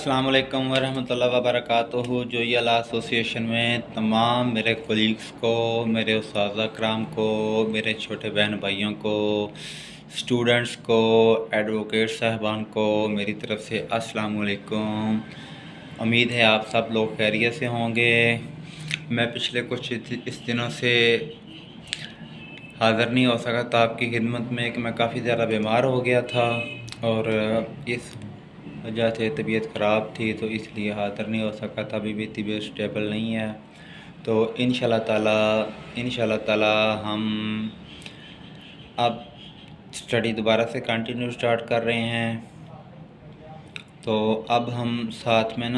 अस्सलाम वालेकुम वरहमतुल्लाहि वबरकातुहू। जोइया एसोसिएशन में तमाम मेरे कोलीग्स को, मेरे उस्ताद कराम को, मेरे छोटे बहन भाइयों को, स्टूडेंट्स को, एडवोकेट साहबान को मेरी तरफ़ से अस्सलाम वालेकुम। उम्मीद है आप सब लोग खैरियत से होंगे। मैं पिछले कुछ इस दिनों से हाज़िर नहीं हो सका था आपकी खिदमत में कि मैं काफ़ी ज़्यादा बीमार हो गया था और इस वजह से तबीयत ख़राब थी, तो इसलिए हाज़िर नहीं हो सका था। अभी भी तबीयत स्टेबल नहीं है, तो इंशाल्लाह ताला हम अब स्टडी दोबारा से कंटिन्यू स्टार्ट कर रहे हैं। तो अब हम साथ में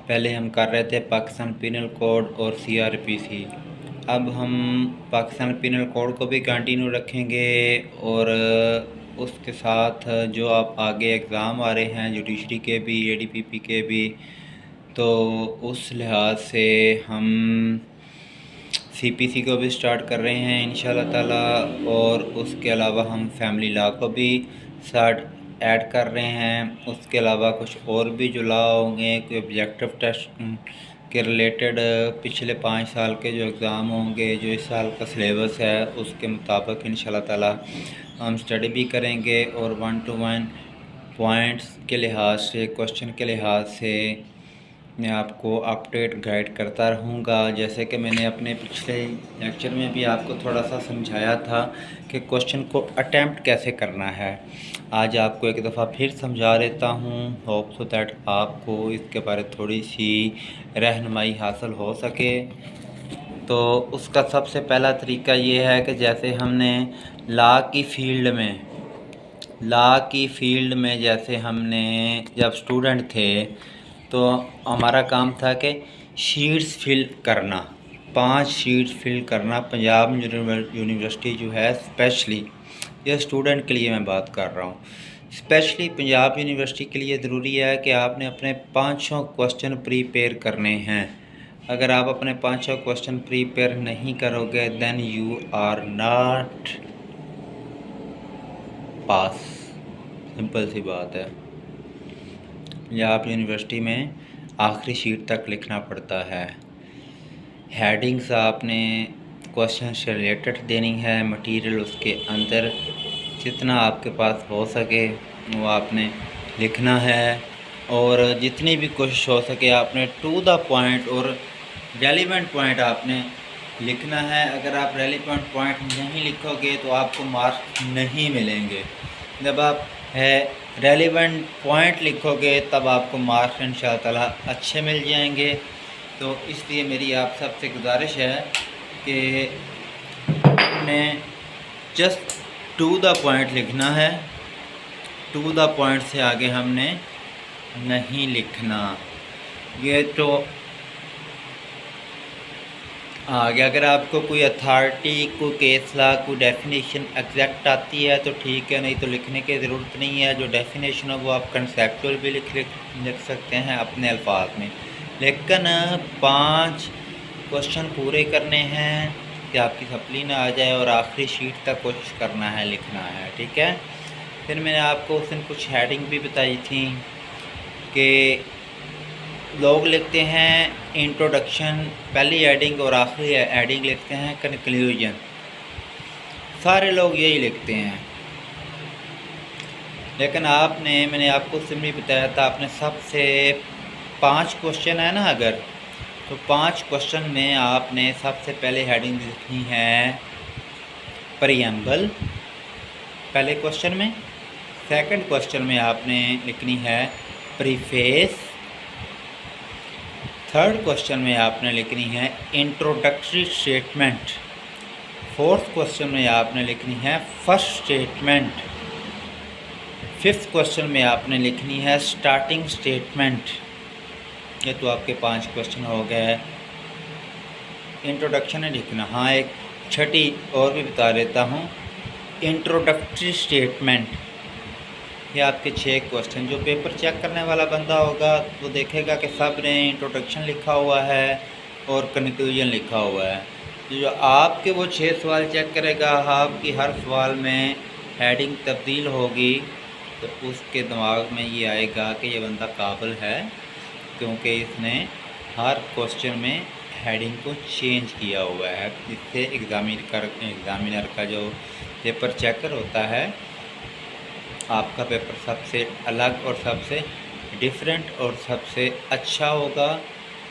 पहले हम कर रहे थे पाकिस्तान पिनल कोड और CRPC। अब हम पाकिस्तान पिनल कोड को भी कंटिन्यू रखेंगे और उसके साथ जो आप आगे एग्ज़ाम आ रहे हैं जुडिशरी के भी, ADPP के भी, तो उस लिहाज से हम CPC को भी स्टार्ट कर रहे हैं इंशाल्लाह ताला। और उसके अलावा हम फैमिली लॉ को भी साथ ऐड कर रहे हैं। उसके अलावा कुछ और भी जो लॉ होंगे, कोई ऑब्जेक्टिव टेस्ट के रिलेटेड पिछले 5 साल के जो एग्ज़ाम होंगे, जो इस साल का सिलेबस है उसके मुताबिक इंशाल्लाह ताला हम स्टडी भी करेंगे और 1 to 1 पॉइंट्स के लिहाज से, क्वेश्चन के लिहाज से मैं आपको अपडेट गाइड करता रहूँगा। जैसे कि मैंने अपने पिछले लेक्चर में भी आपको थोड़ा सा समझाया था कि क्वेश्चन को अटैम्प्ट कैसे करना है। आज आपको एक दफ़ा फिर समझा देता हूँ, होप सो दैट आपको इसके बारे थोड़ी सी रहनुमाई हासिल हो सके। तो उसका सबसे पहला तरीका ये है कि जैसे हमने लॉ की फील्ड में जैसे हमने जब स्टूडेंट थे तो हमारा काम था कि शीट्स फिल करना, 5 शीट्स फिल करना। पंजाब यूनिवर्सिटी जो है स्पेशली, ये स्टूडेंट के लिए मैं बात कर रहा हूँ, स्पेशली पंजाब यूनिवर्सिटी के लिए ज़रूरी है कि आपने अपने 500 क्वेश्चन प्रीपेयर करने हैं। अगर आप अपने 500 क्वेश्चन प्रीपेयर नहीं करोगे then you are not pass, simple सी बात है। पंजाब यूनिवर्सिटी में आखिरी शीट तक लिखना पड़ता है। हेडिंग्स आपने क्वेश्चन से रिलेटेड देनी है, मटेरियल उसके अंदर जितना आपके पास हो सके वो आपने लिखना है और जितनी भी कोशिश हो सके आपने टू द पॉइंट और रेलिवेंट पॉइंट आपने लिखना है। अगर आप रेलिवेंट पॉइंट नहीं लिखोगे तो आपको मार्क्स नहीं मिलेंगे। जब आप रेलिवेंट पॉइंट लिखोगे तब आपको मार्क्स इंशाअल्लाह ताला अच्छे मिल जाएंगे। तो इसलिए मेरी आप सबसे गुजारिश है कि आपने जस्ट टू द पॉइंट लिखना है, टू द पॉइंट से आगे हमने नहीं लिखना। ये तो आगे अगर आपको कोई अथॉरिटी, कोई केस लॉ, कोई डेफिनेशन एग्जैक्ट आती है तो ठीक है, नहीं तो लिखने की ज़रूरत नहीं है। जो डेफिनेशन है वो आप कंसेप्चुअल भी लिख सकते हैं अपने अल्फाज में, लेकिन 5 क्वेश्चन पूरे करने हैं कि आपकी सप्ली ना आ जाए और आखिरी शीट तक कोशिश करना है, लिखना है, ठीक है। फिर मैंने आपको उस दिन कुछ हेडिंग भी बताई थी कि लोग लिखते हैं इंट्रोडक्शन पहली हेडिंग और आखिरी हेडिंग लिखते हैं कंक्लूजन। सारे लोग यही लिखते हैं, लेकिन मैंने आपको सिंपली बताया था, आपने सबसे 5 क्वेश्चन है ना, अगर तो 5 क्वेश्चन में आपने सबसे पहले हेडिंग लिखनी है प्रीएम्बल पहले क्वेश्चन में। सेकंड क्वेश्चन में आपने लिखनी है प्रीफेस। थर्ड क्वेश्चन में आपने लिखनी है इंट्रोडक्टरी स्टेटमेंट। फोर्थ क्वेश्चन में आपने लिखनी है फर्स्ट स्टेटमेंट। फिफ्थ क्वेश्चन में आपने लिखनी है स्टार्टिंग स्टेटमेंट। ये तो आपके 5 क्वेश्चन हो गए। इंट्रोडक्शन है लिखना। हाँ, एक छठी और भी बता देता हूँ, इंट्रोडक्टरी स्टेटमेंट। ये आपके 6 क्वेश्चन, जो पेपर चेक करने वाला बंदा होगा वो देखेगा कि सब ने इंट्रोडक्शन लिखा हुआ है और कंक्लूजन लिखा हुआ है। जो आपके वो 6 सवाल चेक करेगा, आपकी हर सवाल में हेडिंग तब्दील होगी तो उसके दिमाग में ये आएगा कि ये बंदा काबिल है, क्योंकि इसने हर क्वेश्चन में हेडिंग को चेंज किया हुआ है। इससे एग्ज़ामिनर का जो पेपर चेकर होता है, आपका पेपर सबसे अलग और सबसे डिफरेंट और सबसे अच्छा होगा।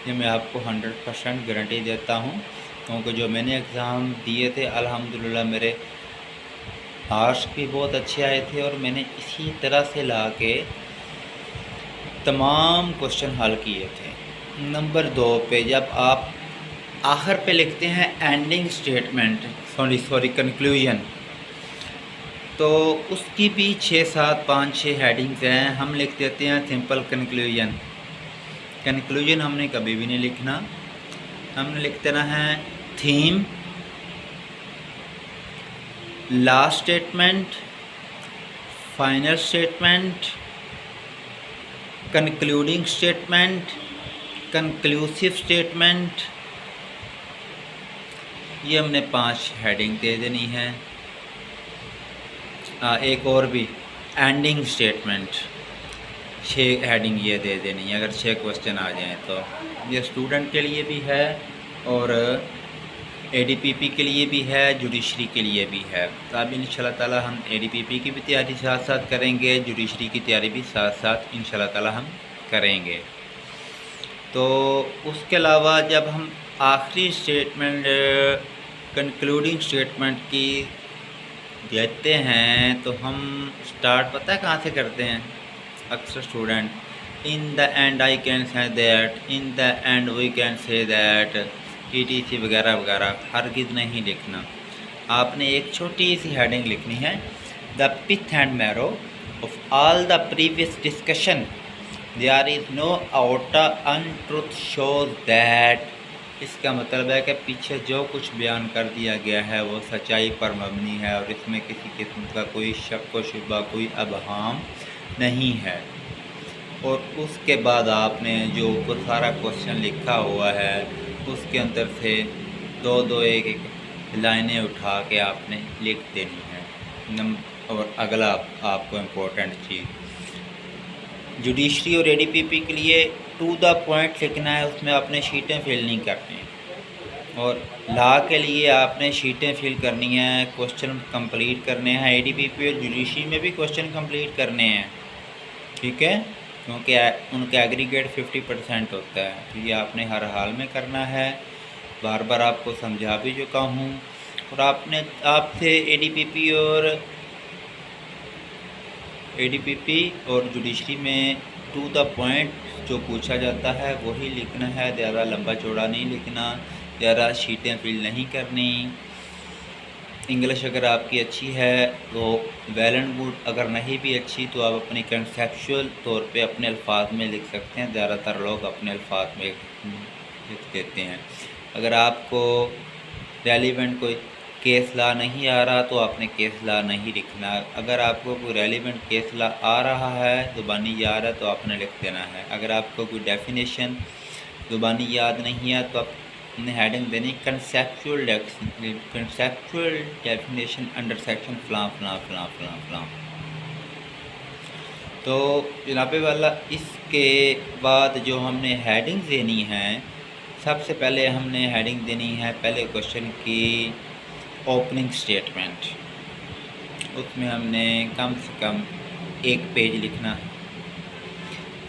ये मैं आपको 100% गारंटी देता हूँ, क्योंकि जो मैंने एग्ज़ाम दिए थे अल्हम्दुलिल्लाह मेरे मार्क्स भी बहुत अच्छे आए थे, और मैंने इसी तरह से ला के तमाम क्वेश्चन हल किए थे। नंबर 2 पे जब आप आखिर पे लिखते हैं एंडिंग स्टेटमेंट, सॉरी कंक्लूजन, तो उसकी भी 6-7 5-6 हेडिंग्स हैं। हम लिख देते हैं सिंपल कंक्लूजन। कंक्लूजन हमने कभी भी नहीं लिखना, हमने लिख देना है theme, last statement, final statement, concluding statement, conclusive statement. ये हमने 5 हेडिंग दे देनी है। एक और भी एंडिंग स्टेटमेंट, 6 हेडिंग ये दे देनी है अगर 6 क्वेश्चन आ जाएं तो। ये स्टूडेंट के लिए भी है और एडीपीपी के लिए भी है, जुडिशरी के लिए भी है। तो अब इंशाल्लाह ताला हम एडीपीपी की भी तैयारी साथ साथ करेंगे, जुडिशरी की तैयारी भी साथ साथ इंशाल्लाह ताला हम करेंगे। तो उसके अलावा जब हम आखिरी स्टेटमेंट कंक्लूडिंग स्टेटमेंट की देते हैं, तो हम स्टार्ट पता है कहाँ से करते हैं? अक्सर student in the end I can say that, in the end we can say that, TTC वगैरह वगैरह हरगिज़ नहीं लिखना। आपने एक छोटी सी हेडिंग लिखनी है, the pith and marrow of all the previous discussion there is no outer untruth shows that. इसका मतलब है कि पीछे जो कुछ बयान कर दिया गया है वो सच्चाई पर मबनी है और इसमें किसी किस्म का कोई शक व शुबा, कोई अबहाम नहीं है। और उसके बाद आपने जो सारा क्वेश्चन लिखा हुआ है उसके अंदर से 2-2 एक लाइनें उठा के आपने लिख देनी है। और अगला आपको इम्पोर्टेंट चीज़, जुडिशरी और एडीपीपी के लिए टू द पॉइंट लिखना है, उसमें आपने शीटें फिल नहीं करनी। और लॉ के लिए आपने शीटें फिल करनी है, क्वेश्चन कंप्लीट करने हैं। एडीपीपी और जुडिशरी में भी क्वेश्चन कंप्लीट करने हैं, ठीक है, क्योंकि उनका एग्रीगेट 50% होता है। तो ये आपने हर हाल में करना है, बार बार आपको समझा भी चुका हूँ। और आपसे एडीपीपी और जुडिशरी में टू द पॉइंट जो पूछा जाता है वही लिखना है, ज़्यादा लंबा चौड़ा नहीं लिखना, ज़्यादा शीटें फिल नहीं करनी। इंग्लिश अगर आपकी अच्छी है तो वेल एंड गुड, अगर नहीं भी अच्छी तो आप अपनी कंसेप्चुअल तौर पे अपने अल्फाज में लिख सकते हैं। ज़्यादातर लोग अपने अल्फाज में लिख देते हैं। अगर आपको रेलिवेंट कोई केस ला नहीं आ रहा तो आपने केस ला नहीं लिखना। अगर आपको कोई रेलिवेंट केस ला आ रहा है, ज़ुबानी याद है, तो आपने लिख देना है। अगर आपको कोई डेफिनेशन ज़ुबानी याद नहीं है तो आपने हेडिंग देनी कंसेप्चुअल डेफिनेशन अंडर सेक्शन फलां फलां फलां फलां फलां। तो जनाबे वाला, इसके बाद जो हमने हेडिंग देनी है, सबसे पहले हमने हेडिंग देनी है पहले क्वेश्चन की ओपनिंग स्टेटमेंट। उसमें हमने कम से कम 1 पेज लिखना है।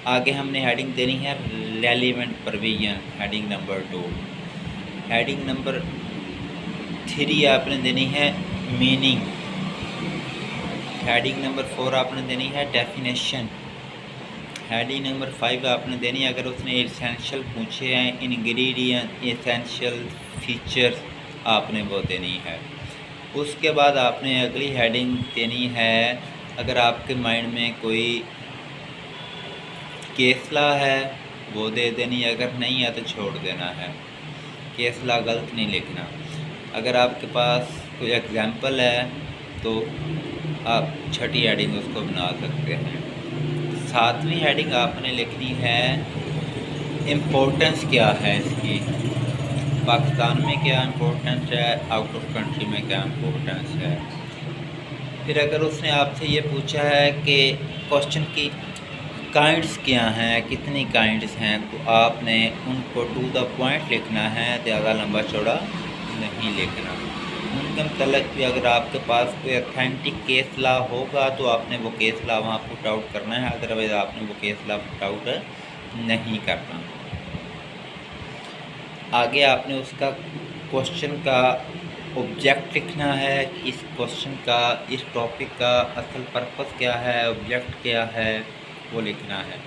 आगे हमने हेडिंग देनी है relevant provision, heading number 2। Heading number 3 आपने देनी है मीनिंग। हेडिंग नंबर 4 आपने देनी है डेफिनेशन। हेडिंग नंबर 5 आपने देनी है, अगर उसने एसेंशियल पूछे हैं, इंग्रेडिएंट, एसेंशियल फीचर्स, आपने वो देनी है। उसके बाद आपने अगली हेडिंग देनी है, अगर आपके माइंड में कोई केस लॉ है वो दे देनी है, अगर नहीं है तो छोड़ देना है। केस लॉ गलत नहीं लिखना। अगर आपके पास कोई एग्जाम्पल है तो आप छठी हेडिंग उसको बना सकते हैं। 7वीं हेडिंग आपने लिखनी है इम्पोर्टेंस क्या है इसकी, पाकिस्तान में क्या इम्पोर्टेंस है, आउट ऑफ कंट्री में क्या इम्पोर्टेंस है। फिर अगर उसने आपसे ये पूछा है कि क्वेश्चन की काइंड्स क्या हैं, कितनी काइंड्स हैं, तो आपने उनको टू द पॉइंट लिखना है, ज़्यादा लंबा चौड़ा नहीं लिखना। उनके मतलब भी अगर आपके पास कोई अथेंटिक केस ला होगा तो आपने वो केस ला वहाँ पुट आउट करना है, अदरवाइज़ आपने वो केस ला पुट आउट नहीं करना। आगे आपने उसका क्वेश्चन का ऑब्जेक्ट लिखना है कि इस क्वेश्चन का, इस टॉपिक का असल पर्पस क्या है, ऑब्जेक्ट क्या है, वो लिखना है।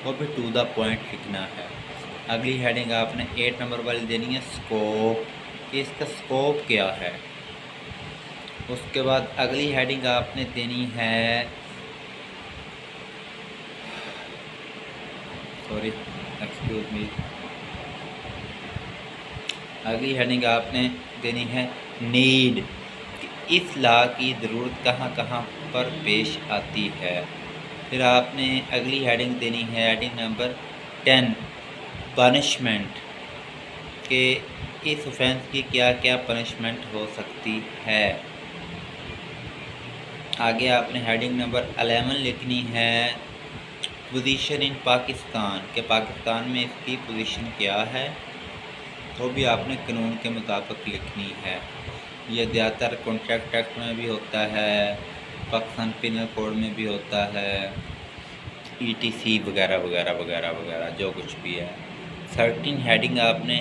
वो भी टू द पॉइंट लिखना है। अगली हेडिंग आपने 8 नंबर वाली देनी है स्कोप, कि इसका स्कोप क्या है। उसके बाद अगली हेडिंग आपने देनी है, सॉरी एक्सक्यूज मी, अगली हेडिंग आपने देनी है नीड, कि इस लॉ की ज़रूरत कहाँ कहाँ पर पेश आती है। फिर आपने अगली हेडिंग देनी है हेडिंग नंबर 10 पनिशमेंट, के इस ऑफेंस की क्या क्या पनिशमेंट हो सकती है। आगे आपने हेडिंग नंबर 11 लिखनी है पोजीशन इन पाकिस्तान, के पाकिस्तान में इसकी पोजीशन क्या है, तो भी आपने कानून के मुताबिक लिखनी है। ये ज़्यादातर कॉन्ट्रैक्ट एक्ट में भी होता है, पाकिस्तान पिनल कोड में भी होता है, ETC वगैरह वगैरह वगैरह वगैरह जो कुछ भी है। 13 हेडिंग आपने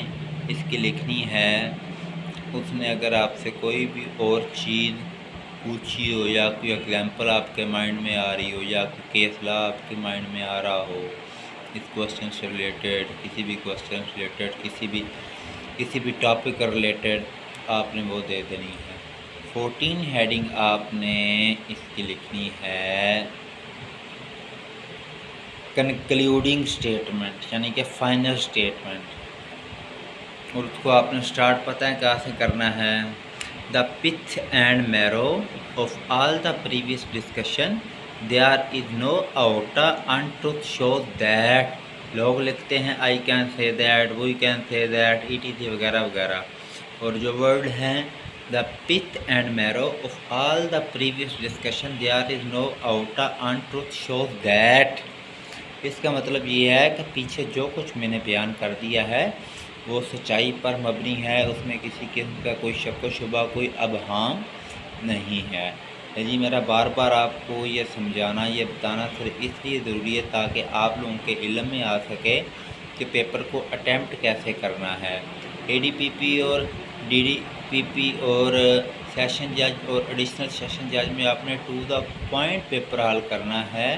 इसकी लिखनी है। उसने अगर आपसे कोई भी और चीज़ पूछी हो या कोई एग्जाम्पल आपके माइंड में आ रही हो या कोई केस ला आपके माइंड में आ रहा हो इस क्वेश्चन से रिलेटेड, किसी भी क्वेश्चन से रिलेटेड, किसी भी टॉपिक का रिलेटेड, आपने वो दे देनी है। 14 हेडिंग आपने इसकी लिखनी है कंक्लूडिंग स्टेटमेंट, यानी कि फाइनल स्टेटमेंट। और उसको आपने स्टार्ट पता है कहाँ से करना है। The pith and marrow of all the previous discussion, there is no outer untruth show that, लोग लिखते हैं I can say that, we can say that, ETC वगैरह वगैरह। और जो वर्ड हैं the pith and marrow of all the previous discussion, there is no outer untruth show that, इसका मतलब ये है कि पीछे जो कुछ मैंने बयान कर दिया है वो सच्चाई पर मबनी है, उसमें किसी किस्म का कोई शक व शुबा, कोई अबहाम नहीं है। जी मेरा बार बार आपको ये समझाना, ये बताना सिर्फ इसलिए ज़रूरी है ताकि आप लोगों के इल्म में आ सके कि पेपर को अटैम्प्ट कैसे करना है। ADPP और DDPP और सेशन जज और एडिशनल सेशन जज में आपने टू द पॉइंट पेपर हल करना है।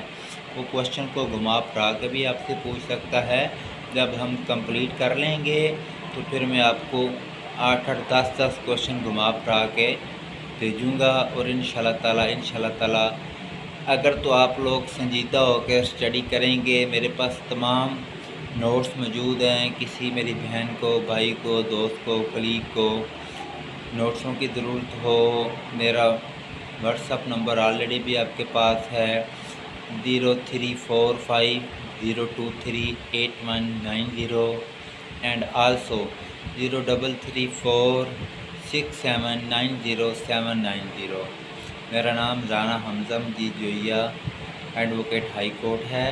वो क्वेश्चन को घुमा फिरा के भी आपसे पूछ सकता है। जब हम कंप्लीट कर लेंगे तो फिर मैं आपको 8-8, 10-10 क्वेश्चन घुमा फिरा के भेजूँगा। और इंशाल्लाह ताला अगर तो आप लोग संजीदा होकर स्टडी करेंगे, मेरे पास तमाम नोट्स मौजूद हैं। किसी मेरी बहन को, भाई को, दोस्त को, कलीग को नोट्सों की ज़रूरत हो, मेरा व्हाट्सअप नंबर ऑलरेडी भी आपके पास है 0345023890 एंड आल्सो 03346790 मेरा नाम राना हमजा मजीद जोइया एडवोकेट हाई कोर्ट है।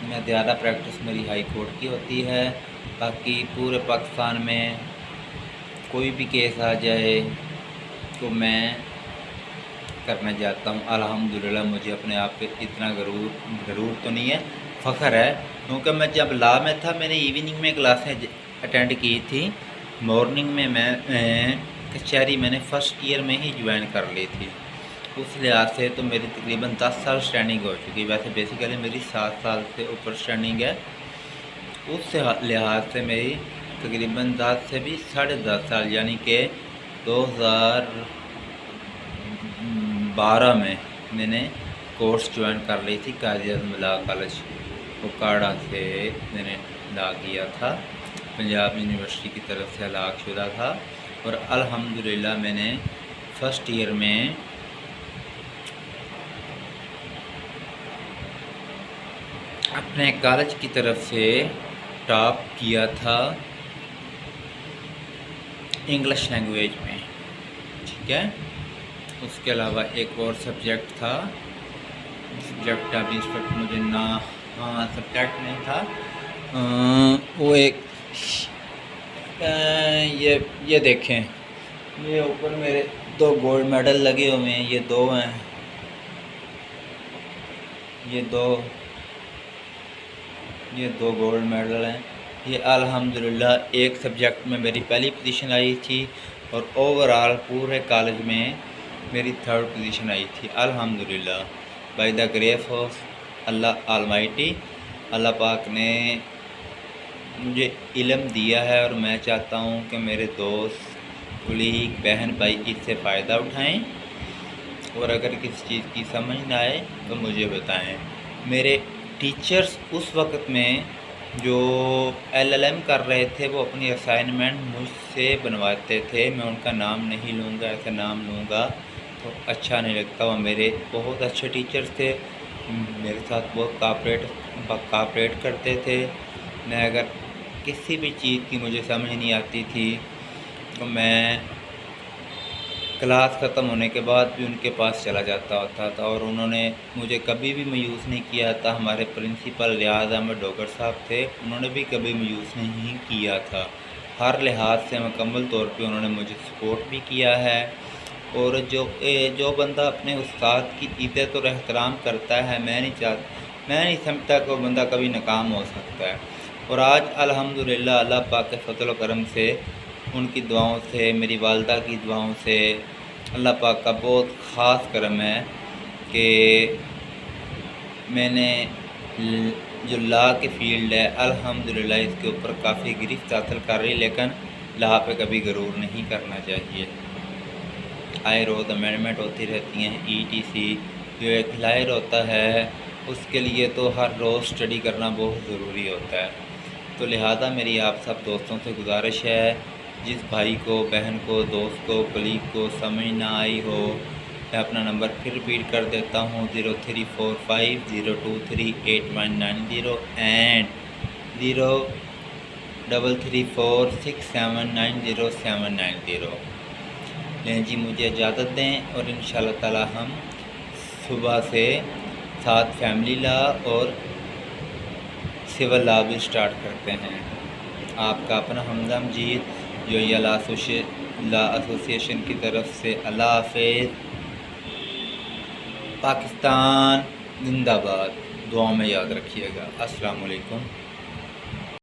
मैं ज़्यादा प्रैक्टिस मेरी हाई कोर्ट की होती है। बाकी पूरे पाकिस्तान में कोई भी केस आ जाए तो मैं करना चाहता हूँ। अल्हम्दुलिल्लाह मुझे अपने आप पे इतना गरूर तो नहीं है, फ़ख्र है, क्योंकि मैं जब लॉ में था मैंने इवनिंग में क्लासें अटेंड की थी। मॉर्निंग में मैं कचहरी मैंने फ़र्स्ट ईयर में ही ज्वाइन कर ली थी। उस लिहाज से तो मेरी तकरीबन 10 साल स्टैंडिंग हो चुकी है। वैसे बेसिकली मेरी 7 साल से ऊपर स्टैंडिंग है। उस लिहाज से मेरी तकरीबन 10 से भी 10.5 साल यानी कि 2012 में मैंने कोर्स ज्वाइन कर ली थी काजी आज़म लॉ कॉलेज उकाड़ा से। मैंने लॉ किया था, पंजाब यूनिवर्सिटी की तरफ से अलाक शुदा था। और अल्हम्दुलिल्लाह मैंने फ़र्स्ट ईयर में अपने कॉलेज की तरफ से टॉप किया था इंग्लिश लैंग्वेज में, ठीक है। उसके अलावा एक और सब्जेक्ट था, सब्जेक्ट अभी इस वक्त मुझे ना, हाँ सब्जेक्ट नहीं था, वो एक ये देखें, ये ऊपर मेरे 2 गोल्ड मेडल लगे हुए हैं, ये 2 हैं, ये दो गोल्ड मेडल हैं। ये अल्हम्दुलिल्लाह एक सब्जेक्ट में मेरी पहली पोजीशन आई थी और ओवरऑल पूरे कॉलेज में मेरी 3rd पोजीशन आई थी अल्हम्दुलिल्लाह, by the grace of Allah almighty. Allah पाक ने मुझे इल्म दिया है और मैं चाहता हूँ कि मेरे दोस्त, कुलीग, बहन भाई इससे फ़ायदा उठाएं, और अगर किसी चीज़ की समझ ना आए तो मुझे बताएं। मेरे टीचर्स उस वक़्त में जो LLM कर रहे थे वो अपनी असाइनमेंट मुझसे बनवाते थे, मैं उनका नाम नहीं लूँगा, ऐसा नाम लूँगा तो अच्छा नहीं लगता। वो मेरे बहुत अच्छे टीचर्स थे, मेरे साथ बहुत कापरेट करते थे। मैं अगर किसी भी चीज़ की मुझे समझ नहीं आती थी तो मैं क्लास ख़त्म होने के बाद भी उनके पास चला जाता होता था और उन्होंने मुझे कभी भी मायूस नहीं किया था। हमारे प्रिंसिपल रियाज़ अहमद डोगर साहब थे, उन्होंने भी कभी मायूस नहीं किया था। हर लिहाज से मुकम्मल तौर पे उन्होंने मुझे सपोर्ट भी किया है। और जो बंदा अपने उस्ताद की इज़्ज़त और एहतराम करता है, मैं नहीं समझता कि वो बंदा कभी नाकाम हो सकता है। और आज अल्हम्दुलिल्लाह अल्लाह पाक के फज़ल व करम से, उनकी दुआओं से, मेरी वालिदा की दुआओं से, अल्लाह पाक का बहुत ख़ास करम है कि मैंने जो लॉ की फ़ील्ड है अल्हम्दुलिल्लाह इसके ऊपर काफ़ी गिरफ्त हासिल कर रही, लेकिन लॉ पे कभी गरूर नहीं करना चाहिए। आए रोज़ अमेंडमेंट होती रहती हैं, ETC जो एक लायर होता है उसके लिए तो हर रोज़ स्टडी करना बहुत ज़रूरी होता है। तो लिहाजा मेरी आप सब दोस्तों से गुजारिश है, जिस भाई को, बहन को, दोस्त को, कलीग को समझ ना आई हो, मैं अपना नंबर फिर रिपीट कर देता हूँ 0345023890 एंड 03346790 लें जी। मुझे इजाज़त दें और इंशाअल्लाह ताला हम सुबह से साथ फैमिली लॉ और सिविल लॉ भी स्टार्ट करते हैं। आपका अपना हमजा मजीद, जो ये लॉ एसोसिएशन की तरफ से। अल्लाह हाफ़िज़। पाकिस्तान जिंदाबाद। दुआ में याद रखिएगा। अस्सलाम वालेकुम।